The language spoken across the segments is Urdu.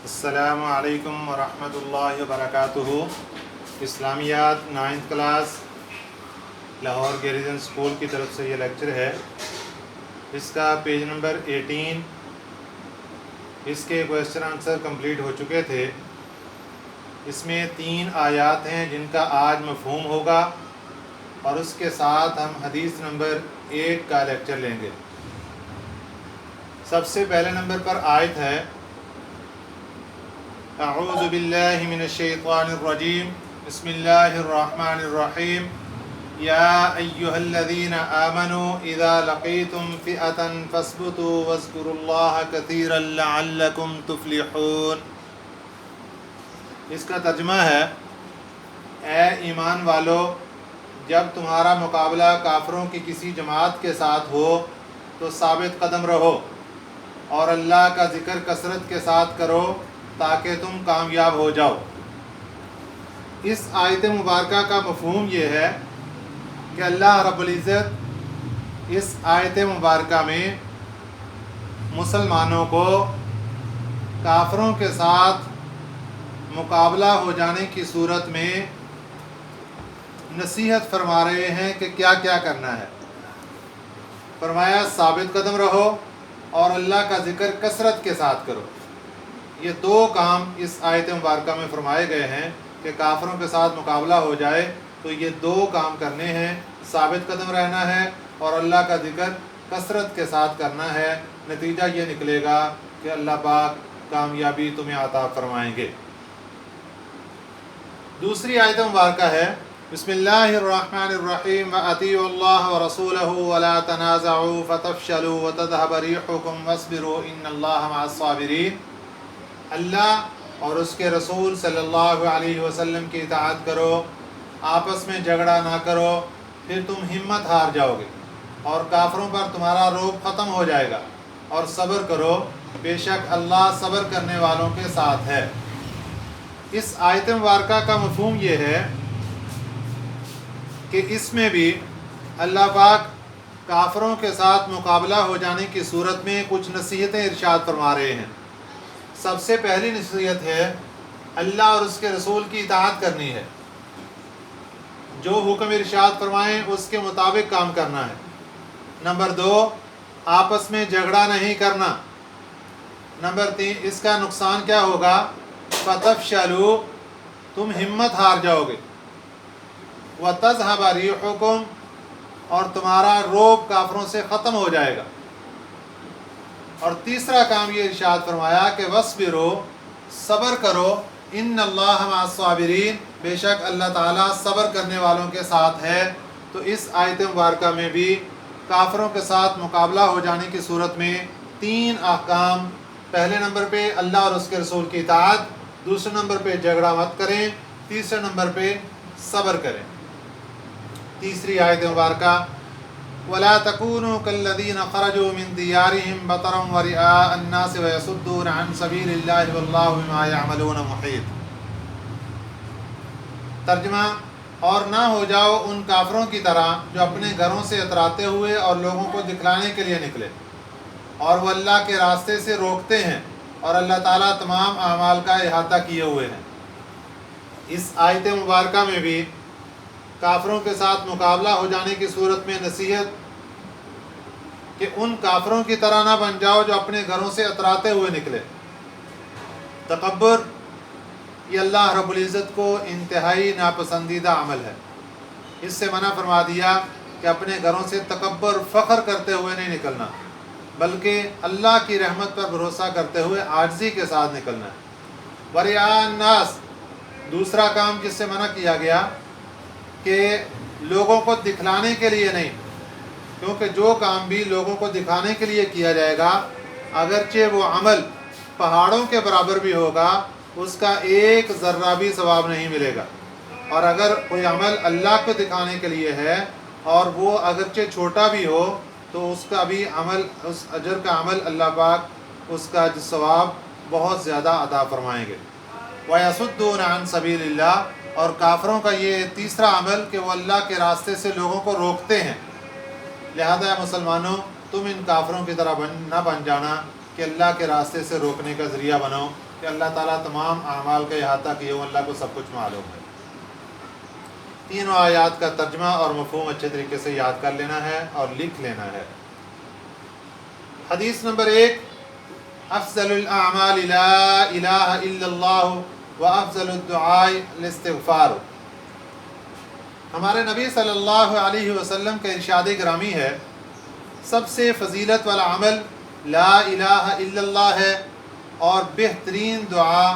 السلام علیکم ورحمۃ اللہ وبرکاتہ۔ اسلامیات 9th class Lahore garrison school کی طرف سے یہ لیکچر ہے۔ اس کا پیج نمبر 18۔ اس کے کویسچن آنسر کمپلیٹ ہو چکے تھے۔ اس میں 3 آیات ہیں جن کا آج مفہوم ہوگا، اور اس کے ساتھ ہم حدیث نمبر 1 کا لیکچر لیں گے۔ سب سے پہلے نمبر پر آیت ہے اعوذ باللہ من الشیطان الرجیم، بسم اللہ الرحمن الرحیم، یا ایہا الذین آمنوا اذا لقیتم فئة فاثبتوا واذکروا اللہ کثیرا لعلکم تفلحون۔ اس کا ترجمہ ہے، اے ایمان والو، جب تمہارا مقابلہ کافروں کی کسی جماعت کے ساتھ ہو تو ثابت قدم رہو اور اللہ کا ذکر کثرت کے ساتھ کرو تاکہ تم کامیاب ہو جاؤ۔ اس آیت مبارکہ کا مفہوم یہ ہے کہ اللہ رب العزت اس آیت مبارکہ میں مسلمانوں کو کافروں کے ساتھ مقابلہ ہو جانے کی صورت میں نصیحت فرما رہے ہیں کہ کیا کیا کرنا ہے۔ فرمایا ثابت قدم رہو اور اللہ کا ذکر کثرت کے ساتھ کرو۔ یہ 2 کام اس آیت مبارکہ میں فرمائے گئے ہیں کہ کافروں کے ساتھ مقابلہ ہو جائے تو یہ 2 کام کرنے ہیں، ثابت قدم رہنا ہے اور اللہ کا ذکر کثرت کے ساتھ کرنا ہے۔ نتیجہ یہ نکلے گا کہ اللہ پاک کامیابی تمہیں عطا فرمائیں گے۔ دوسری آیت مبارکہ ہے بسم اللہ الرحمن الرحیم، وَأَطِیعُوا اللَّهَ وَرَسُولَهُ وَلَا تَنَازَعُوا فَتَفْشَلُوا وَتَذْهَبَ رِیحُکُمْ وَاصْبِرُوا إِنَّ اللَّهَ مَعَ الصَّابِرِینَ۔ اللہ اور اس کے رسول صلی اللہ علیہ وسلم کی اطاعت کرو، آپس میں جھگڑا نہ کرو، پھر تم ہمت ہار جاؤ گے اور کافروں پر تمہارا رعب ختم ہو جائے گا، اور صبر کرو، بے شک اللہ صبر کرنے والوں کے ساتھ ہے۔ اس آیت مبارکہ کا مفہوم یہ ہے کہ اس میں بھی اللہ پاک کافروں کے ساتھ مقابلہ ہو جانے کی صورت میں کچھ نصیحتیں ارشاد فرما رہے ہیں۔ سب سے پہلی نصیحت ہے اللہ اور اس کے رسول کی اطاعت کرنی ہے، جو حکم ارشاد فرمائیں اس کے مطابق کام کرنا ہے۔ نمبر 2، آپس میں جھگڑا نہیں کرنا۔ نمبر 3، اس کا نقصان کیا ہوگا؟ فَتَفْشَلُوا، تم ہمت ہار جاؤ گے، وَتَذْهَبَ رِیحُکُمْ، اور تمہارا رعب کافروں سے ختم ہو جائے گا۔ اور تیسرا کام یہ ارشاد فرمایا کہ وَاصْبِرُوا، صبر کرو، إِنَّ اللَّهَ مَعَ الصَّابِرِینَ، بے شک اللہ تعالیٰ صبر کرنے والوں کے ساتھ ہے۔ تو اس آیت مبارکہ میں بھی کافروں کے ساتھ مقابلہ ہو جانے کی صورت میں 3 احکام۔ پہلے نمبر پہ اللہ اور اس کے رسول کی اطاعت، دوسرے نمبر پہ جھگڑا مت کریں، تیسرے نمبر پہ صبر کریں۔ تیسری آیت مبارکہ وَلَا تَكُونُوا كَالَّذِينَ خَرَجُوا مِن دِيَارِهِمْ بَطَرًا وَرِئَاءَ النَّاسِ وَيَصُدُّونَ عَن سَبِيلِ اللَّهِ وَاللَّهُ بِمَا يَعْمَلُونَ مُحِيطٌ۔ ترجمہ، اور نہ ہو جاؤ ان کافروں کی طرح جو اپنے گھروں سے اتراتے ہوئے اور لوگوں کو دکھلانے کے لیے نکلے، اور وہ اللہ کے راستے سے روکتے ہیں، اور اللہ تعالیٰ تمام اعمال کا احاطہ کیے ہوئے ہیں۔ اس آیت مبارکہ میں بھی کافروں کے ساتھ مقابلہ ہو جانے کی صورت میں نصیحت کہ ان کافروں کی طرح نہ بن جاؤ جو اپنے گھروں سے اتراتے ہوئے نکلے۔ تکبر یہ اللہ رب العزت کو انتہائی ناپسندیدہ عمل ہے۔ اس سے منع فرما دیا کہ اپنے گھروں سے تکبر، فخر کرتے ہوئے نہیں نکلنا، بلکہ اللہ کی رحمت پر بھروسہ کرتے ہوئے عاجزی کے ساتھ نکلنا ہے۔ وَرِئَاءَ النَّاسِ، دوسرا کام جس سے منع کیا گیا کہ لوگوں کو دکھلانے کے لیے نہیں، کیونکہ جو کام بھی لوگوں کو دکھانے کے لیے کیا جائے گا، اگرچہ وہ عمل پہاڑوں کے برابر بھی ہوگا، اس کا 1 ذرہ بھی ثواب نہیں ملے گا۔ اور اگر کوئی عمل اللہ کو دکھانے کے لیے ہے اور وہ اگرچہ چھوٹا بھی ہو تو اس کا بھی عمل، اس اجر کا عمل اللہ پاک اس کا ثواب بہت زیادہ عطا فرمائیں گے۔ وَيَصُدُّونَ عَن سَبِيلِ اللَّهِ، اور کافروں کا یہ تیسرا عمل کہ وہ اللہ کے راستے سے لوگوں کو روکتے ہیں۔ لہذا مسلمانوں، تم ان کافروں کی طرح نہ بن جانا کہ اللہ کے راستے سے روکنے کا ذریعہ بنو۔ کہ اللہ تعالیٰ تمام اعمال کا احاطہ کیے ہوں، اللہ کو سب کچھ معلوم ہے۔ تینوں آیات کا ترجمہ اور مفہوم اچھے طریقے سے یاد کر لینا ہے اور لکھ لینا ہے۔ حدیث نمبر 1، افضل الاعمال لا الہ الا اللہ و افضل الدعاء الاستغفار۔ ہمارے نبی صلی اللہ علیہ وسلم کا ارشاد گرامی ہے، سب سے فضیلت والا عمل لا الہ الا اللہ ہے اور بہترین دعا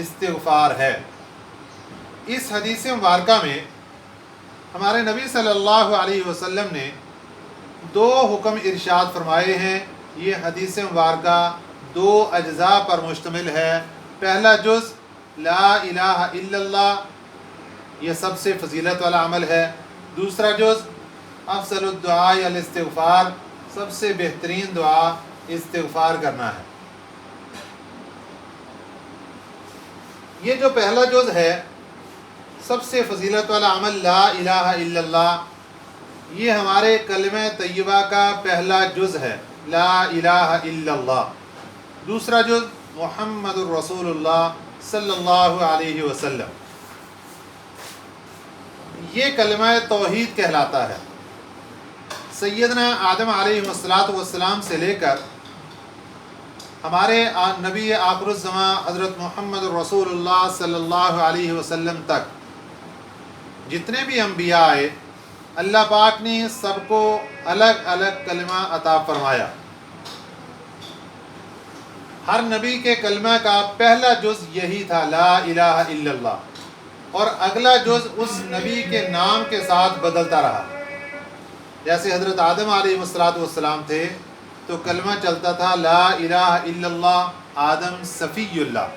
استغفار ہے۔ اس حدیث مبارکہ میں ہمارے نبی صلی اللہ علیہ وسلم نے 2 حکم ارشاد فرمائے ہیں۔ یہ حدیث مبارکہ 2 اجزاء پر مشتمل ہے۔ پہلا جز لا الہ الا اللہ، یہ سب سے فضیلت والا عمل ہے۔ دوسرا جز افضل الدعاء الاستغفار، سب سے بہترین دعا استغفار کرنا ہے۔ یہ جو پہلا جز ہے، سب سے فضیلت والا عمل لا الہ الا اللہ، یہ ہمارے کلمہ طیبہ کا پہلا جز ہے، لا الہ الا اللہ۔ دوسرا جز محمد الرسول اللہ صلی اللہ علیہ وسلم، یہ کلمہ توحید کہلاتا ہے۔ سیدنا آدم علیہ السلام سے لے کر ہمارے نبی آخر الزماں حضرت محمد الرسول اللہ صلی اللہ علیہ وسلم تک جتنے بھی انبیاء آئے، اللہ پاک نے سب کو الگ الگ کلمہ عطا فرمایا۔ ہر نبی کے کلمہ کا پہلا جز یہی تھا، لا الہ الا اللہ، اور اگلا جز اس نبی کے نام کے ساتھ بدلتا رہا۔ جیسے حضرت آدم علیہ السلام تھے تو کلمہ چلتا تھا لا الہ الا اللہ آدم صفی اللہ،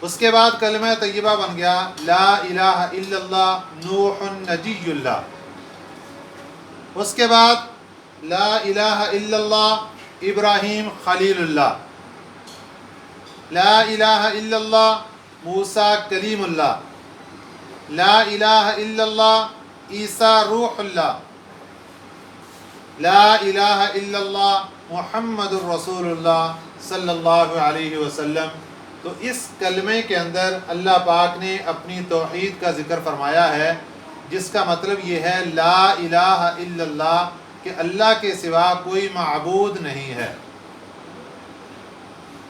اس کے بعد کلمہ طیبہ بن گیا لا الہ الا اللہ نوح نجی اللہ، اس کے بعد لا الہ الا اللہ ابراہیم خلیل اللہ، لا الہ الا اللہ موسیٰ کلیم اللہ، لا الہ الا اللہ عیسیٰ روح اللہ، لا الہ الا اللہ محمد الرسول اللہ صلی اللہ علیہ وسلم۔ تو اس کلمے کے اندر اللہ پاک نے اپنی توحید کا ذکر فرمایا ہے، جس کا مطلب یہ ہے لا الہ الا اللہ، کہ اللہ کے سوا کوئی معبود نہیں ہے،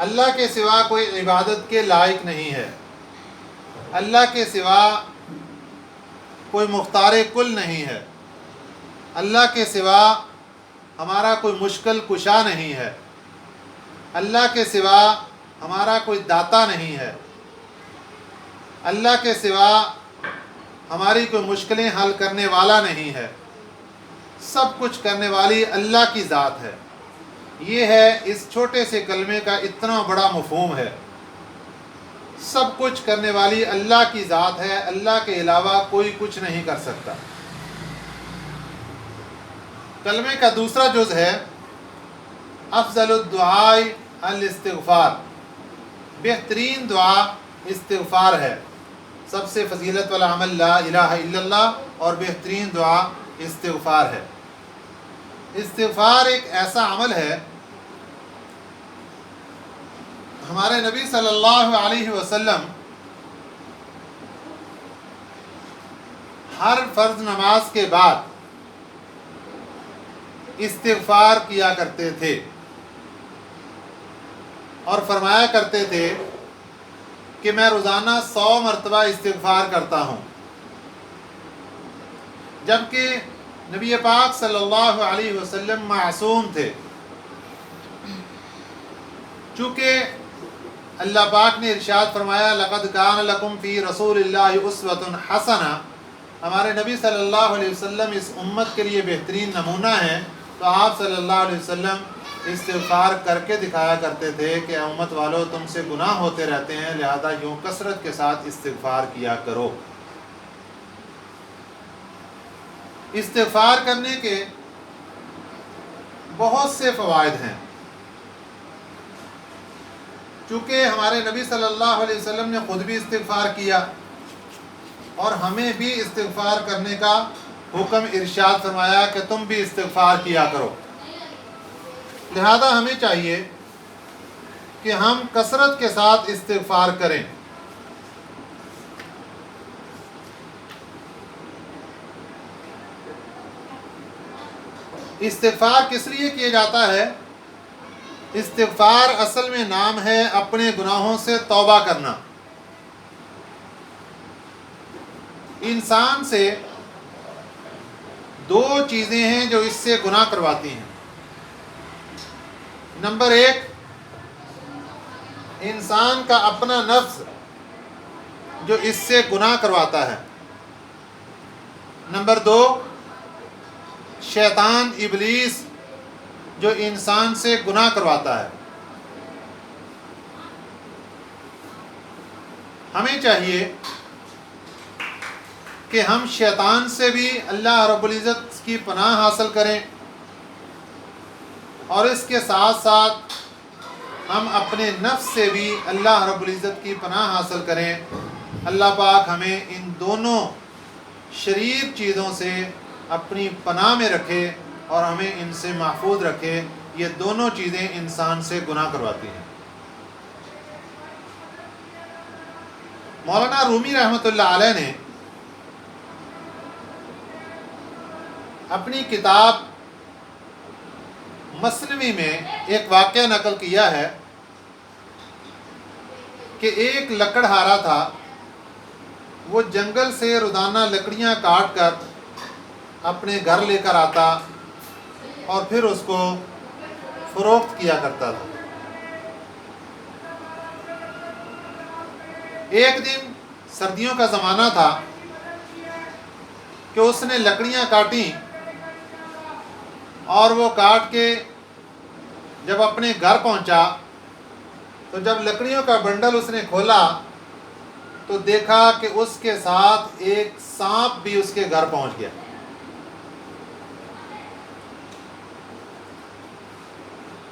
اللہ کے سوا کوئی عبادت کے لائق نہیں ہے، اللہ کے سوا کوئی مختار کل نہیں ہے، اللہ کے سوا ہمارا کوئی مشکل کشا نہیں ہے، اللہ کے سوا ہمارا کوئی داتا نہیں ہے، اللہ کے سوا ہماری کوئی مشکلیں حل کرنے والا نہیں ہے، سب کچھ کرنے والی اللہ کی ذات ہے۔ یہ ہے اس چھوٹے سے کلمے کا اتنا بڑا مفہوم ہے، سب کچھ کرنے والی اللہ کی ذات ہے، اللہ کے علاوہ کوئی کچھ نہیں کر سکتا۔ کلمے کا دوسرا جز ہے افضل الدعاء الاستغفار، بہترین دعا استغفار ہے۔ سب سے فضیلت والا عمل لا الہ الا اللہ اور بہترین دعا استغفار ہے۔ استغفار ایک ایسا عمل ہے، ہمارے نبی صلی اللہ علیہ وسلم ہر فرض نماز کے بعد استغفار کیا کرتے تھے اور فرمایا کرتے تھے کہ میں روزانہ 100 مرتبہ استغفار کرتا ہوں، جبکہ نبی پاک صلی اللہ علیہ وسلم معصوم تھے۔ چونکہ اللہ پاک نے ارشاد فرمایا لقد کان لکم فی رسول اللہ اسوۃ حسنہ، ہمارے نبی صلی اللہ علیہ وسلم اس امت کے لیے بہترین نمونہ ہیں، تو آپ صلی اللہ علیہ وسلم استغفار کر کے دکھایا کرتے تھے کہ امت والو تم سے گناہ ہوتے رہتے ہیں، لہذا یوں کثرت کے ساتھ استغفار کیا کرو۔ استغفار کرنے کے بہت سے فوائد ہیں، چونکہ ہمارے نبی صلی اللہ علیہ وسلم نے خود بھی استغفار کیا اور ہمیں بھی استغفار کرنے کا حکم ارشاد فرمایا کہ تم بھی استغفار کیا کرو۔ لہذا ہمیں چاہیے کہ ہم کثرت کے ساتھ استغفار کریں۔ استغفار کس لیے کیا جاتا ہے؟ استغفار اصل میں نام ہے اپنے گناہوں سے توبہ کرنا۔ انسان سے دو چیزیں ہیں جو اس سے گناہ کرواتی ہیں۔ نمبر ایک، انسان کا اپنا نفس جو اس سے گناہ کرواتا ہے۔ نمبر دو، شیطان ابلیس جو انسان سے گناہ کرواتا ہے۔ ہمیں چاہیے کہ ہم شیطان سے بھی اللہ رب العزت کی پناہ حاصل کریں، اور اس کے ساتھ ساتھ ہم اپنے نفس سے بھی اللہ رب العزت کی پناہ حاصل کریں۔ اللہ پاک ہمیں ان دونوں شریر چیزوں سے اپنی پناہ میں رکھے اور ہمیں ان سے محفوظ رکھے۔ یہ دونوں چیزیں انسان سے گناہ کرواتی ہیں۔ مولانا رومی رحمۃ اللہ علیہ نے اپنی کتاب مثنوی میں ایک واقعہ نقل کیا ہے کہ ایک لکڑہارا تھا، وہ جنگل سے روزانہ لکڑیاں کاٹ کر اپنے گھر لے کر آتا اور پھر اس کو فروخت کیا کرتا تھا۔ ایک دن سردیوں کا زمانہ تھا کہ اس نے لکڑیاں کاٹیں، اور وہ کاٹ کے جب اپنے گھر پہنچا تو جب لکڑیوں کا بنڈل اس نے کھولا تو دیکھا کہ اس کے ساتھ ایک سانپ بھی اس کے گھر پہنچ گیا۔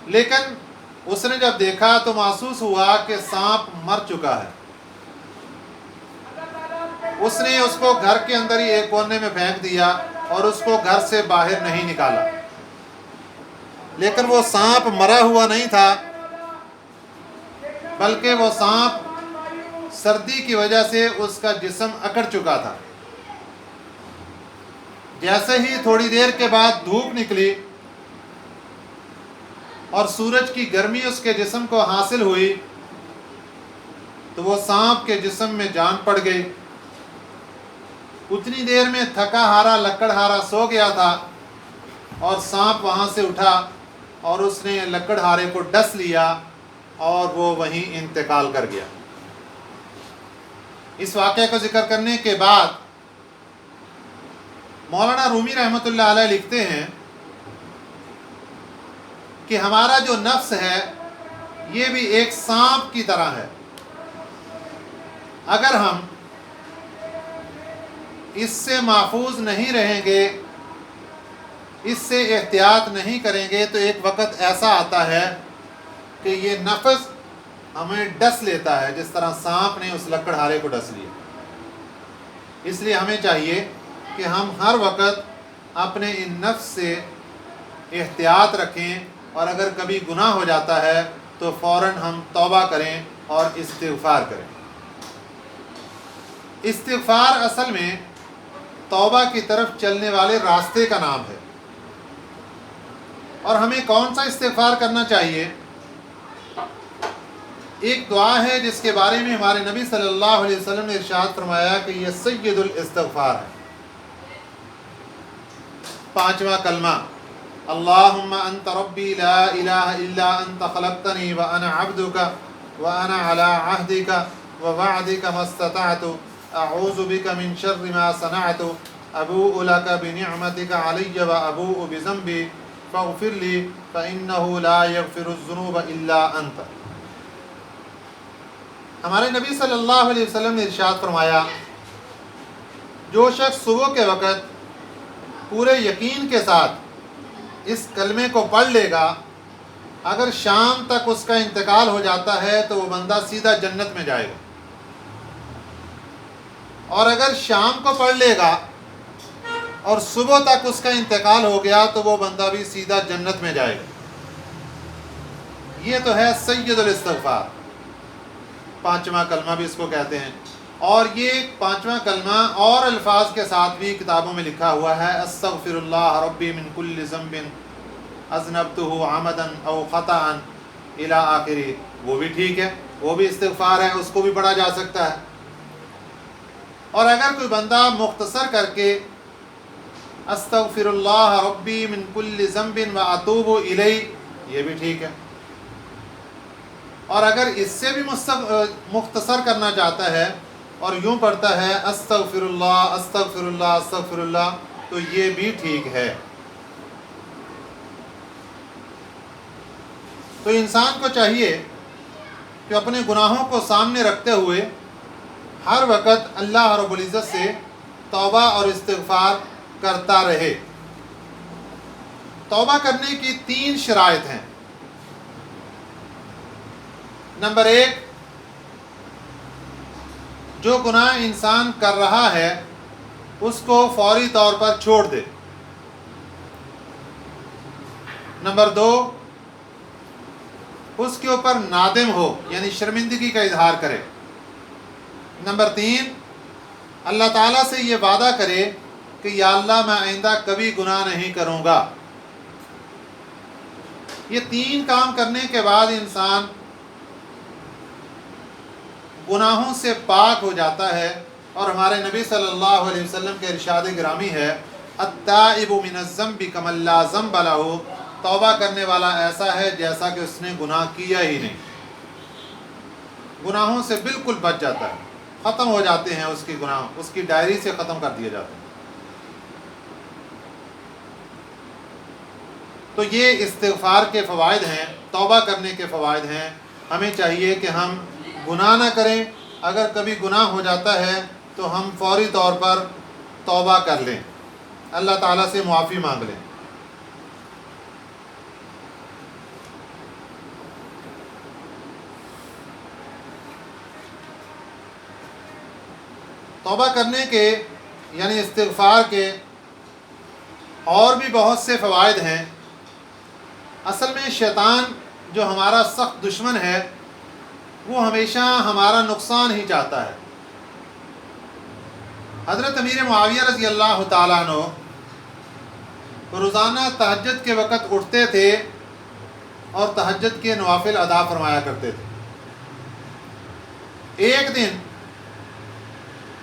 لیکن اس نے جب دیکھا تو محسوس ہوا کہ سانپ مر چکا ہے۔ اس نے اس کو گھر کے اندر ہی ایک کونے میں پھینک دیا اور اس کو گھر سے باہر نہیں نکالا۔ لیکن وہ سانپ مرا ہوا نہیں تھا، بلکہ وہ سانپ سردی کی وجہ سے اس کا جسم اکڑ چکا تھا۔ جیسے ہی تھوڑی دیر کے بعد دھوپ نکلی اور سورج کی گرمی اس کے جسم کو حاصل ہوئی تو وہ سانپ کے جسم میں جان پڑ گئی۔ اتنی دیر میں تھکا ہارا لکڑہارا سو گیا تھا اور سانپ وہاں سے اٹھا اور اس نے لکڑہارے کو ڈس لیا اور وہ وہیں انتقال کر گیا۔ اس واقعے کو ذکر کرنے کے بعد مولانا رومی رحمۃ اللہ علیہ لکھتے ہیں کہ ہمارا جو نفس ہے یہ بھی ایک سانپ کی طرح ہے۔ اگر ہم اس سے محفوظ نہیں رہیں گے، اس سے احتیاط نہیں کریں گے تو ایک وقت ایسا آتا ہے کہ یہ نفس ہمیں ڈس لیتا ہے، جس طرح سانپ نے اس لکڑہارے کو ڈس لیا۔ اس لیے ہمیں چاہیے کہ ہم ہر وقت اپنے ان نفس سے احتیاط رکھیں، اور اگر کبھی گناہ ہو جاتا ہے تو فوراً ہم توبہ کریں اور استغفار کریں۔ استغفار اصل میں توبہ کی طرف چلنے والے راستے کا نام ہے۔ اور ہمیں کون سا استغفار کرنا چاہیے؟ ایک دعا ہے جس کے بارے میں ہمارے نبی صلی اللہ علیہ وسلم نے ارشاد فرمایا کہ یہ سید الاستغفار ہے۔ 5واں کلمہ، اللہم انت ربی لا الہ الا انت خلقتنی وانا عبدک وانا علی عہدک ووعدک ما استطعت اعوذ بک من شر ما صنعت ابوء لک بنعمتک علی وابوء بذنبی فاغفر لی فانہ لا یغفر الذنوب الا انت۔ ہمارے نبی صلی اللہ علیہ وسلم نے ارشاد فرمایا، جو شخص صبح کے وقت پورے یقین کے ساتھ اس کلمے کو پڑھ لے گا، اگر شام تک اس کا انتقال ہو جاتا ہے تو وہ بندہ سیدھا جنت میں جائے گا، اور اگر شام کو پڑھ لے گا اور صبح تک اس کا انتقال ہو گیا تو وہ بندہ بھی سیدھا جنت میں جائے گا۔ یہ تو ہے سید الاستغفار، پانچواں کلمہ بھی اس کو کہتے ہیں۔ اور یہ پانچواں کلمہ اور الفاظ کے ساتھ بھی کتابوں میں لکھا ہوا ہے، استغفر اللہ ربی من کل ذنب اذنبتہ عمدا او خطأ الی آخری، وہ بھی ٹھیک ہے، وہ بھی استغفار ہے، اس کو بھی پڑھا جا سکتا ہے۔ اور اگر کوئی بندہ مختصر کر کے استغفر اللہ ربی من کل ذنب واتوب الیہ، یہ بھی ٹھیک ہے۔ اور اگر اس سے بھی مختصر کرنا چاہتا ہے اور یوں پڑھتا ہے استغفر اللہ استغفر اللہ استغفر اللہ، تو یہ بھی ٹھیک ہے۔ تو انسان کو چاہیے کہ اپنے گناہوں کو سامنے رکھتے ہوئے ہر وقت اللہ رب العزت سے توبہ اور استغفار کرتا رہے۔ توبہ کرنے کی 3 شرائط ہیں۔ نمبر 1، جو گناہ انسان کر رہا ہے اس کو فوری طور پر چھوڑ دے۔ نمبر 2، اس کے اوپر نادم ہو، یعنی شرمندگی کا اظہار کرے۔ نمبر 3، اللہ تعالیٰ سے یہ وعدہ کرے کہ یا اللہ میں آئندہ کبھی گناہ نہیں کروں گا۔ یہ 3 کام کرنے کے بعد انسان گناہوں سے پاک ہو جاتا ہے۔ اور ہمارے نبی صلی اللہ علیہ وسلم کے ارشاد گرامی ہے، التائب من الذنب کمن لا ذنب لہ، توبہ کرنے والا ایسا ہے جیسا کہ اس نے گناہ کیا ہی نہیں، گناہوں سے بالکل بچ جاتا ہے، ختم ہو جاتے ہیں اس کی گناہ، اس کی ڈائری سے ختم کر دیے جاتے ہیں۔ تو یہ استغفار کے فوائد ہیں، توبہ کرنے کے فوائد ہیں۔ ہمیں چاہیے کہ ہم گناہ نہ کریں، اگر کبھی گناہ ہو جاتا ہے تو ہم فوری طور پر توبہ کر لیں، اللہ تعالیٰ سے معافی مانگ لیں۔ توبہ کرنے کے یعنی استغفار کے اور بھی بہت سے فوائد ہیں۔ اصل میں شیطان جو ہمارا سخت دشمن ہے وہ ہمیشہ ہمارا نقصان ہی چاہتا ہے۔ حضرت امیر معاویہ رضی اللہ تعالیٰ عنہ روزانہ تہجد کے وقت اٹھتے تھے اور تہجد کے نوافل ادا فرمایا کرتے تھے۔ ایک دن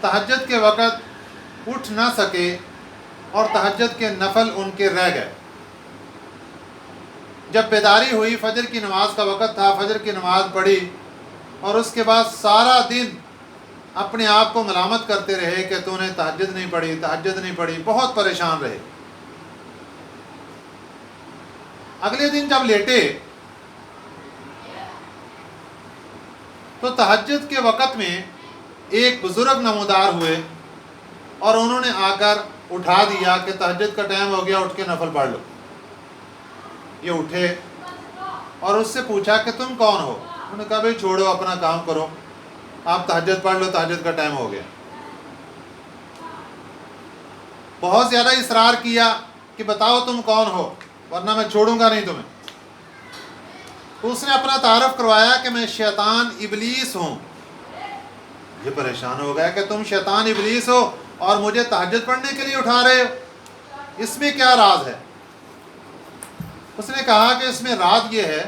تہجد کے وقت اٹھ نہ سکے اور تہجد کے نفل ان کے رہ گئے۔ جب بیداری ہوئی، فجر کی نماز کا وقت تھا، فجر کی نماز پڑھی اور اس کے بعد سارا دن اپنے آپ کو ملامت کرتے رہے کہ تو نے تہجد نہیں پڑھی، تہجد نہیں پڑھی، بہت پریشان رہے۔ اگلے دن جب لیٹے تو تہجد کے وقت میں ایک بزرگ نمودار ہوئے اور انہوں نے آ کر اٹھا دیا کہ تہجد کا ٹائم ہو گیا، اٹھ کے نفل پڑھ لو۔ یہ اٹھے اور اس سے پوچھا کہ تم کون ہو؟ انہوں نے کہا بھائی چھوڑو، اپنا کام کرو، آپ تہجد پڑھ لو، تہجد کا ٹائم ہو گیا۔ بہت زیادہ اصرار کیا کہ بتاؤ تم کون ہو ورنہ میں چھوڑوں گا نہیں تمہیں۔ تو اس نے اپنا تعارف کروایا کہ میں شیطان ابلیس ہوں۔ یہ پریشان ہو گیا کہ تم شیطان ابلیس ہو اور مجھے تہجد پڑھنے کے لیے اٹھا رہے ہو، اس میں کیا راز ہے؟ اس نے کہا کہ اس میں راز یہ ہے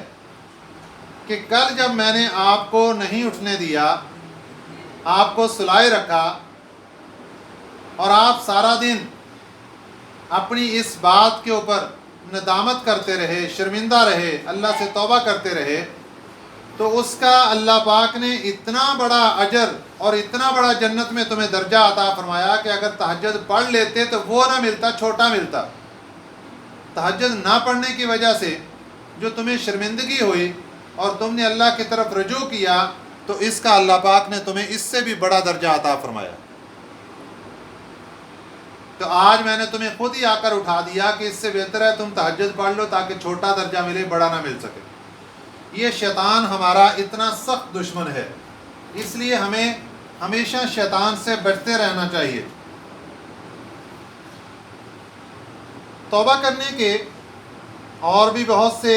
کہ کل جب میں نے آپ کو نہیں اٹھنے دیا، آپ کو سلائے رکھا اور آپ سارا دن اپنی اس بات کے اوپر ندامت کرتے رہے، شرمندہ رہے، اللہ سے توبہ کرتے رہے، تو اس کا اللہ پاک نے اتنا بڑا اجر اور اتنا بڑا جنت میں تمہیں درجہ عطا فرمایا کہ اگر تہجد پڑھ لیتے تو وہ نہ ملتا، چھوٹا ملتا۔ تہجد نہ پڑھنے کی وجہ سے جو تمہیں شرمندگی ہوئی اور تم نے اللہ کی طرف رجوع کیا، تو اس کا اللہ پاک نے تمہیں اس سے بھی بڑا درجہ عطا فرمایا۔ تو آج میں نے تمہیں خود ہی آ کر اٹھا دیا کہ اس سے بہتر ہے تم تہجد پڑھ لو تاکہ چھوٹا درجہ ملے، بڑا نہ مل سکے۔ یہ شیطان ہمارا اتنا سخت دشمن ہے، اس لیے ہمیں ہمیشہ شیطان سے بچتے رہنا چاہیے۔ توبہ کرنے کے اور بھی بہت سے